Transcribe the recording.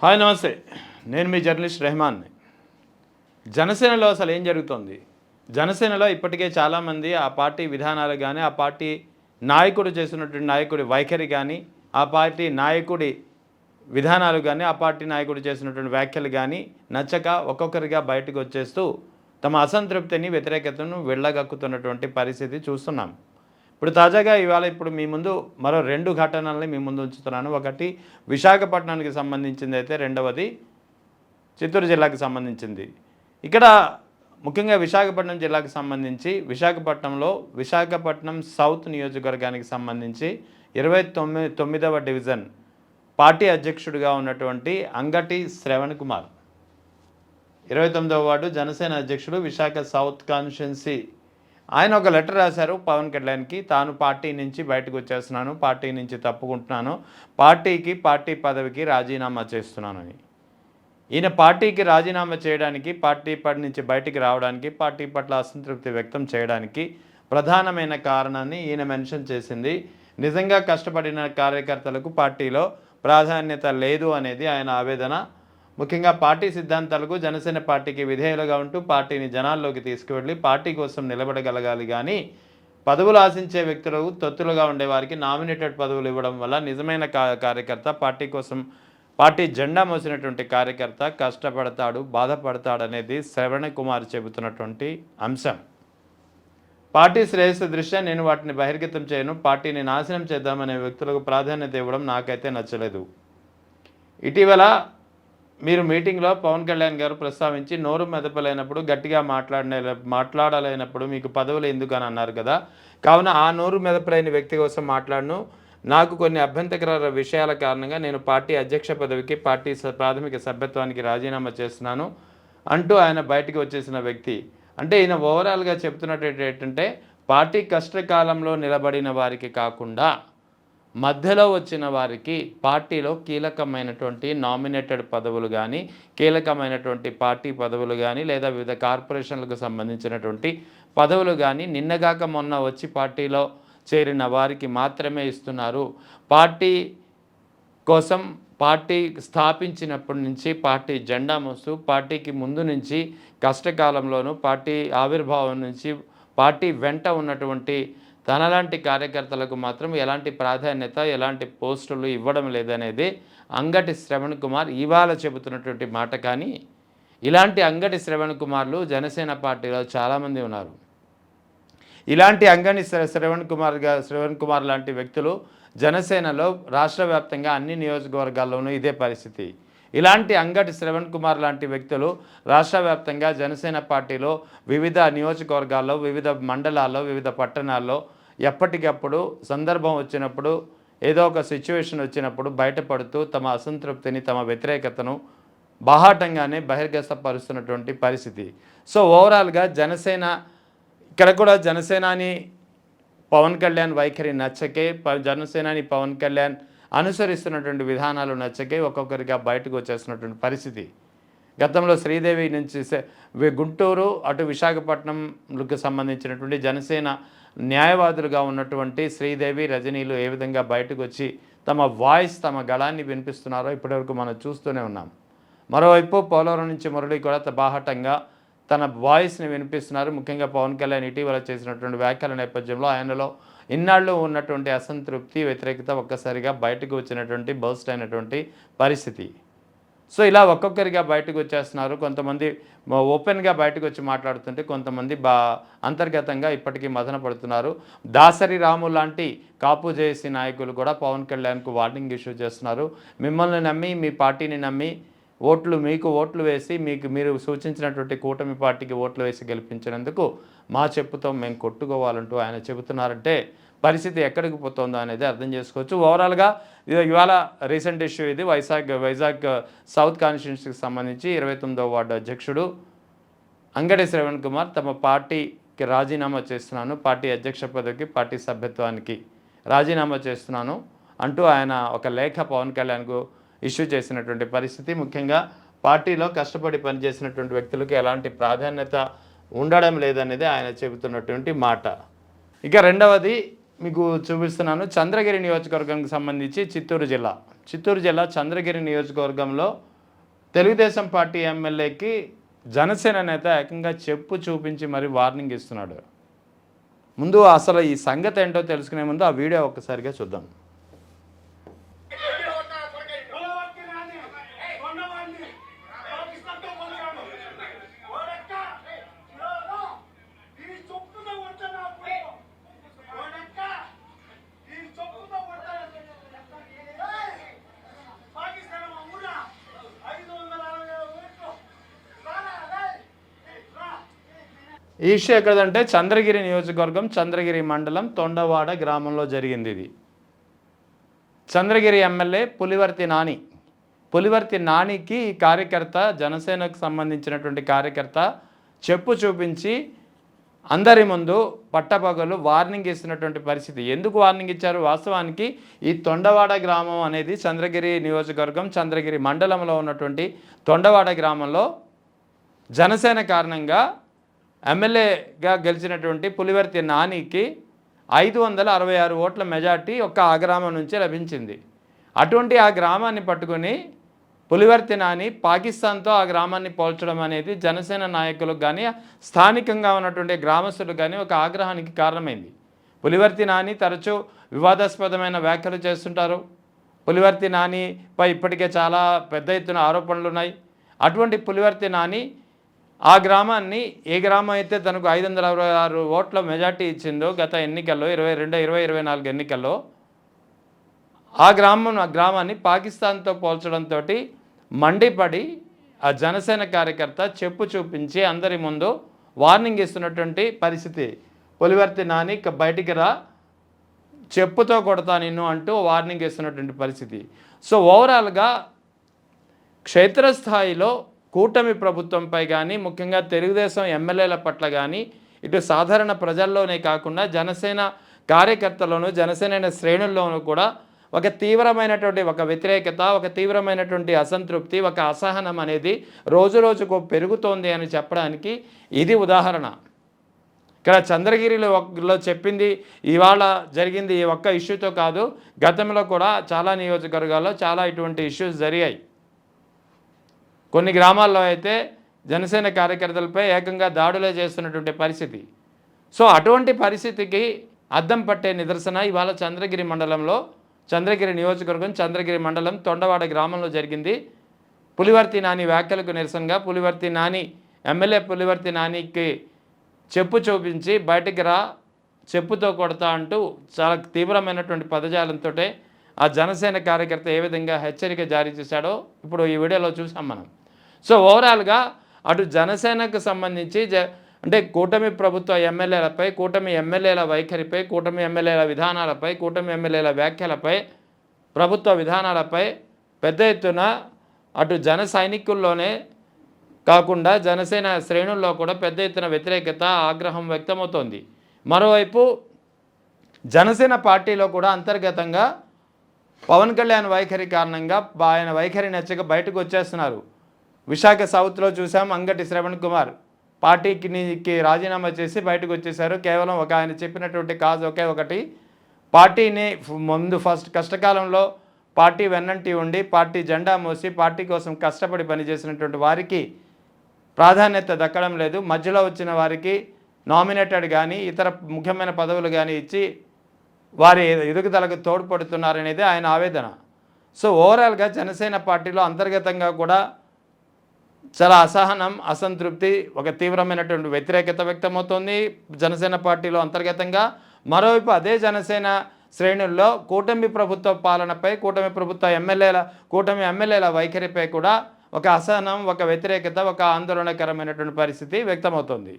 Hi నమస్తే, నేను మీ journalist రెహమాన్ని. జనసేనలో అసలు ఏం జరుగుతోంది? జనసేనలో ఇప్పటికే చాలామంది ఆ పార్టీ విధానాలు కానీ, ఆ పార్టీ నాయకుడు చేస్తున్నటువంటి నాయకుడి వైఖరి కానీ, ఆ పార్టీ నాయకుడి విధానాలు కానీ, ఆ పార్టీ నాయకుడు చేసినటువంటి వ్యాఖ్యలు కానీ నచ్చక ఒక్కొక్కరిగా బయటకు వచ్చేస్తూ తమ అసంతృప్తిని, వ్యతిరేకతను వెళ్ళగక్కుతున్నటువంటి పరిస్థితి చూస్తున్నాం. ఇప్పుడు తాజాగా ఇప్పుడు మీ ముందు మరో 2 ఘటనల్ని మీ ముందు ఉంచుతున్నాను. ఒకటి విశాఖపట్నానికి సంబంధించింది అయితే, రెండవది చిత్తూరు జిల్లాకు సంబంధించింది. ఇక్కడ ముఖ్యంగా విశాఖపట్నం జిల్లాకు సంబంధించి విశాఖపట్నంలో విశాఖపట్నం సౌత్ నియోజకవర్గానికి సంబంధించి 29వ డివిజన్ పార్టీ అధ్యక్షుడిగా ఉన్నటువంటి అంగటి శ్రవణ్ కుమార్, 29వ వార్డు జనసేన అధ్యక్షుడు, విశాఖ సౌత్ కాన్స్టిట్యున్సీ. ఆయన ఒక లెటర్ రాశారు పవన్ కళ్యాణ్కి. తాను పార్టీ నుంచి బయటకు వచ్చేస్తున్నాను, పార్టీ నుంచి తప్పుకుంటున్నాను, పార్టీ పదవికి రాజీనామా చేస్తున్నానని. ఈయన పార్టీకి రాజీనామా చేయడానికి, పార్టీ నుంచి బయటికి రావడానికి, పార్టీ పట్ల అసంతృప్తి వ్యక్తం చేయడానికి ప్రధానమైన కారణాన్ని ఈయన మెన్షన్ చేసింది. నిజంగా కష్టపడిన కార్యకర్తలకు పార్టీలో ప్రాధాన్యత లేదు అనేది ఆయన ఆవేదన. ముఖ్యంగా పార్టీ సిద్ధాంతాలకు, జనసేన పార్టీకి విధేయులుగా ఉంటూ పార్టీని జనాల్లోకి తీసుకువెళ్ళి పార్టీ కోసం నిలబడగలగాలి. కానీ పదవులు ఆశించే వ్యక్తులు, తొత్తులుగా ఉండేవారికి నామినేటెడ్ పదవులు ఇవ్వడం వల్ల నిజమైన కార్యకర్త, పార్టీ కోసం పార్టీ జెండా మోసినటువంటి కార్యకర్త కష్టపడతాడు, బాధపడతాడనేది శ్రవణ్ కుమార్ చెబుతున్నటువంటి అంశం. పార్టీ శ్రేయస్సు దృష్ట్యా నేను వాటిని బహిర్గతం చేయను, పార్టీని నాశనం చేద్దామనే వ్యక్తులకు ప్రాధాన్యత ఇవ్వడం నాకైతే నచ్చలేదు. ఇటీవల మీరు మీటింగ్లో పవన్ కళ్యాణ్ గారు ప్రస్తావించి నోరు మెదపలేనప్పుడు, గట్టిగా మాట్లాడలేనప్పుడు మీకు పదవులు ఎందుకు అని అన్నారు కదా. కావున ఆ నోరు మెదపలేని వ్యక్తి కోసం మాట్లాడను. నాకు కొన్ని అభ్యంతరకర విషయాల కారణంగా నేను పార్టీ అధ్యక్ష పదవికి, పార్టీ ప్రాథమిక సభ్యత్వానికి రాజీనామా చేస్తున్నాను అంటూ ఆయన బయటికి వచ్చేసిన వ్యక్తి. అంటే ఈయన ఓవరాల్గా చెప్తున్నట్టు ఏంటంటే, పార్టీ కష్టకాలంలో నిలబడిన వారికి కాకుండా మధ్యలో వచ్చిన వారికి పార్టీలో కీలకమైనటువంటి నామినేటెడ్ పదవులు కానీ, కీలకమైనటువంటి పార్టీ పదవులు కానీ, లేదా వివిధ కార్పొరేషన్లకు సంబంధించినటువంటి పదవులు కానీ నిన్నగాక మొన్న వచ్చి పార్టీలో చేరిన వారికి మాత్రమే ఇస్తున్నారు. పార్టీ కోసం పార్టీ స్థాపించినప్పటి నుంచి పార్టీ జెండా మోస్తూ, పార్టీకి ముందు నుంచి కష్టకాలంలోనూ, పార్టీ ఆవిర్భావం నుంచి పార్టీ వెంట ఉన్నటువంటి తనలాంటి కార్యకర్తలకు మాత్రం ఎలాంటి ప్రాధాన్యత, ఎలాంటి పోస్టులు ఇవ్వడం లేదనేది అంగటి శ్రవణ్ కుమార్ ఇవాళ చెబుతున్నటువంటి మాట. కానీ ఇలాంటి అంగటి శ్రవణ్ కుమార్లు జనసేన పార్టీలో చాలామంది ఉన్నారు. ఇలాంటి అంగటి శ్రవణ్ కుమార్ లాంటి వ్యక్తులు జనసేనలో రాష్ట్ర వ్యాప్తంగా అన్ని నియోజకవర్గాల్లోనూ ఇదే పరిస్థితి. ఇలాంటి అంగటి శ్రవణ్ కుమార్ లాంటి వ్యక్తులు రాష్ట్ర వ్యాప్తంగా జనసేన పార్టీలో వివిధ నియోజకవర్గాల్లో, వివిధ మండలాల్లో, వివిధ పట్టణాల్లో ఎప్పటికప్పుడు సందర్భం వచ్చినప్పుడు, ఏదో ఒక సిచ్యువేషన్ వచ్చినప్పుడు బయటపడుతూ తమ అసంతృప్తిని, తమ వ్యతిరేకతను బాహాటంగానే బహిర్గతపరుస్తున్నటువంటి పరిస్థితి. సో ఓవరాల్గా ఇక్కడ కూడా జనసేనాని పవన్ కళ్యాణ్ వైఖరి నచ్చకే, జనసేనాని పవన్ కళ్యాణ్ అనుసరిస్తున్నటువంటి విధానాలు నచ్చకే ఒక్కొక్కరిగా బయటకు వచ్చేస్తున్నటువంటి పరిస్థితి. గతంలో శ్రీదేవి నుంచి గుంటూరు అటు విశాఖపట్నంకు సంబంధించినటువంటి జనసేన న్యాయవాదులుగా ఉన్నటువంటి శ్రీదేవి, రజనీలు ఏ విధంగా బయటకు వచ్చి తమ వాయిస్, తమ గళాన్ని వినిపిస్తున్నారో ఇప్పటివరకు మనం చూస్తూనే ఉన్నాం. మరోవైపు పోలవరం నుంచి మురళి కూడా బాహటంగా తన వాయిస్ని వినిపిస్తున్నారు. ముఖ్యంగా పవన్ కళ్యాణ్ ఇటీవల చేసినటువంటి వ్యాఖ్యల నేపథ్యంలో ఆయనలో ఇన్నాళ్ళు ఉన్నటువంటి అసంతృప్తి, వ్యతిరేకత ఒక్కసారిగా బయటకు వచ్చినటువంటి బర్స్ట్ అయినటువంటి పరిస్థితి. సో ఇలా ఒక్కొక్కరిగా బయటకు వచ్చేస్తున్నారు. కొంతమంది ఓపెన్గా బయటకు వచ్చి మాట్లాడుతుంటే, కొంతమంది అంతర్గతంగా ఇప్పటికీ మదన పడుతున్నారు. దాసరి రాము లాంటి కాపు జేఏసీ నాయకులు కూడా పవన్ కళ్యాణ్కు వార్నింగ్ ఇష్యూ చేస్తున్నారు. మిమ్మల్ని నమ్మి, మీ పార్టీని నమ్మి మీకు ఓట్లు వేసి, మీరు సూచించినటువంటి కూటమి పార్టీకి ఓట్లు వేసి గెలిపించినందుకు మా చెప్పుతో మేము కొట్టుకోవాలంటూ ఆయన చెబుతున్నారంటే పరిస్థితి ఎక్కడికి పోతుందో అనేది అర్థం చేసుకోవచ్చు. ఓవరాల్గా ఇవాళ రీసెంట్ ఇష్యూ ఇది. వైజాగ్ సౌత్ కాన్స్టిట్యున్సీకి సంబంధించి 29వ వార్డు అధ్యక్షుడు అంగటి శ్రవణ్ కుమార్ తమ పార్టీకి రాజీనామా చేస్తున్నాను, పార్టీ అధ్యక్ష పదవికి, పార్టీ సభ్యత్వానికి రాజీనామా చేస్తున్నాను అంటూ ఆయన ఒక లేఖ పవన్ కళ్యాణ్కు ఇష్యూ చేసినటువంటి పరిస్థితి. ముఖ్యంగా పార్టీలో కష్టపడి పనిచేసినటువంటి వ్యక్తులకు ఎలాంటి ప్రాధాన్యత ఉండడం లేదనేది ఆయన చెబుతున్నటువంటి మాట. ఇక రెండవది మీకు చూపిస్తున్నాను. చంద్రగిరి నియోజకవర్గానికి సంబంధించి చిత్తూరు జిల్లా చిత్తూరు జిల్లా చంద్రగిరి నియోజకవర్గంలో తెలుగుదేశం పార్టీ ఎమ్మెల్యేకి జనసేన నేత ఏకంగా చెప్పు చూపించి మరి వార్నింగ్ ఇస్తున్నాడు. ముందు అసలు ఈ సంగతి ఏంటో తెలుసుకునే ముందు ఆ వీడియో ఒక్కసారిగా చూద్దాం. ఈ ఇష్యూ ఎక్కడంటే చంద్రగిరి నియోజకవర్గం చంద్రగిరి మండలం తొండవాడ గ్రామంలో జరిగింది. ఇది చంద్రగిరి ఎమ్మెల్యే పులివర్తి నానికి ఈ కార్యకర్త, జనసేనకు సంబంధించినటువంటి కార్యకర్త చెప్పు చూపించి అందరి ముందు పట్టపగలు వార్నింగ్ ఇస్తున్నటువంటి పరిస్థితి. ఎందుకు వార్నింగ్ ఇచ్చారు? వాస్తవానికి ఈ తొండవాడ గ్రామం అనేది చంద్రగిరి నియోజకవర్గం చంద్రగిరి మండలంలో ఉన్నటువంటి తొండవాడ గ్రామంలో జనసేన కారణంగా ఎమ్మెల్యేగా గెలిచినటువంటి పులివర్తి నానికి 566 ఓట్ల మెజార్టీ ఒక్క ఆ గ్రామం నుంచి లభించింది. అటువంటి ఆ గ్రామాన్ని పట్టుకొని పులివర్తి నాని పాకిస్తాన్తో ఆ గ్రామాన్ని పోల్చడం అనేది జనసేన నాయకులకు కానీ స్థానికంగా ఉన్నటువంటి గ్రామస్తులకు కానీ ఒక ఆగ్రహానికి కారణమైంది. పులివర్తి నాని తరచూ వివాదాస్పదమైన వ్యాఖ్యలు చేస్తుంటారు. పులివర్తి నానిపై ఇప్పటికే చాలా పెద్ద ఎత్తున ఆరోపణలు ఉన్నాయి. అటువంటి పులివర్తి నాని ఆ గ్రామాన్ని, ఏ గ్రామం అయితే తనకు 566 ఓట్ల మెజార్టీ ఇచ్చిందో గత ఎన్నికల్లో 2024 ఎన్నికల్లో, ఆ గ్రామాన్ని పాకిస్తాన్తో పోల్చడంతో మండిపడి ఆ జనసేన కార్యకర్త చెప్పు చూపించి అందరి ముందు వార్నింగ్ ఇస్తున్నటువంటి పరిస్థితి. పులివర్తి నాని బయటికి రా, చెప్పుతో కొడతా నిన్ను అంటూ వార్నింగ్ ఇస్తున్నటువంటి పరిస్థితి. సో ఓవరాల్గా క్షేత్రస్థాయిలో కూటమి ప్రభుత్వంపై కానీ, ముఖ్యంగా తెలుగుదేశం ఎమ్మెల్యేల పట్ల కానీ, ఇటు సాధారణ ప్రజల్లోనే కాకుండా జనసేన కార్యకర్తలోనూ జనసేన శ్రేణుల్లోనూ కూడా ఒక తీవ్రమైనటువంటి ఒక వ్యతిరేకత, ఒక తీవ్రమైనటువంటి అసంతృప్తి, ఒక అసహనం అనేది రోజుకు పెరుగుతోంది అని చెప్పడానికి ఇది ఉదాహరణ. ఇక్కడ చంద్రగిరిలో చెప్పింది ఇవాళ జరిగింది ఈ ఒక్క ఇష్యూతో కాదు, గతంలో కూడా చాలా నియోజకవర్గాల్లో చాలా ఇటువంటి ఇష్యూస్ జరిగాయి. కొన్ని గ్రామాల్లో అయితే జనసేన కార్యకర్తలపై ఏకంగా దాడులే చేస్తున్నటువంటి పరిస్థితి. సో అటువంటి పరిస్థితికి అద్దం పట్టే నిదర్శన ఇవాళ చంద్రగిరి మండలంలో, చంద్రగిరి నియోజకవర్గం చంద్రగిరి మండలం తొండవాడ గ్రామంలో జరిగింది. పులివర్తి నాని వ్యాఖ్యలకు నిరసనగా ఎమ్మెల్యే పులివర్తి నానికి చెప్పు చూపించి బయటికి రా, చెప్పుతో కొడతా అంటూ చాలా తీవ్రమైనటువంటి పదజాలంతో ఆ జనసేన కార్యకర్త ఏ విధంగా హెచ్చరిక జారీ చేశాడో ఇప్పుడు ఈ వీడియోలో చూసాం మనం. సో ఓవరాల్గా అటు జనసేనకు సంబంధించి అంటే కూటమి ప్రభుత్వ ఎమ్మెల్యేలపై, కూటమి ఎమ్మెల్యేల వైఖరిపై, కూటమి ఎమ్మెల్యేల విధానాలపై, కూటమి ఎమ్మెల్యేల వ్యాఖ్యలపై, ప్రభుత్వ విధానాలపై పెద్ద ఎత్తున అటు జన సైనికుల్లోనే కాకుండా జనసేన శ్రేణుల్లో కూడా పెద్ద ఎత్తున వ్యతిరేకత, ఆగ్రహం వ్యక్తమవుతోంది. మరోవైపు జనసేన పార్టీలో కూడా అంతర్గతంగా పవన్ కళ్యాణ్ వైఖరి కారణంగా ఆయన వైఖరి నచ్చక బయటకు వచ్చేస్తున్నారు. విశాఖ సౌత్లో చూసాం, అంగటి శ్రవణ్ కుమార్ పార్టీకి రాజీనామా చేసి బయటకు వచ్చేశారు. కేవలం ఆయన చెప్పినటువంటి కాజ్ ఒకే ఒకటి, పార్టీని ముందు కష్టకాలంలో పార్టీ వెన్నంటి ఉండి పార్టీ జెండా మోసి పార్టీ కోసం కష్టపడి పనిచేసినటువంటి వారికి ప్రాధాన్యత దక్కడం లేదు, మధ్యలో వచ్చిన వారికి నామినేటెడ్ కానీ ఇతర ముఖ్యమైన పదవులు కానీ ఇచ్చి వారి ఎదుగుదలకు తోడ్పడుతున్నారనేది ఆయన ఆవేదన. సో ఓవరాల్గా జనసేన పార్టీలో అంతర్గతంగా కూడా చాలా అసహనం, అసంతృప్తి, ఒక తీవ్రమైనటువంటి వ్యతిరేకత వ్యక్తమవుతోంది జనసేన పార్టీలో అంతర్గతంగా. మరోవైపు అదే జనసేన శ్రేణుల్లో కూటమి ప్రభుత్వ పాలనపై, కూటమి ఎమ్మెల్యేల వైఖరిపై కూడా ఒక అసహనం, ఒక వ్యతిరేకత, ఒక ఆందోళనకరమైనటువంటి పరిస్థితి వ్యక్తమవుతోంది.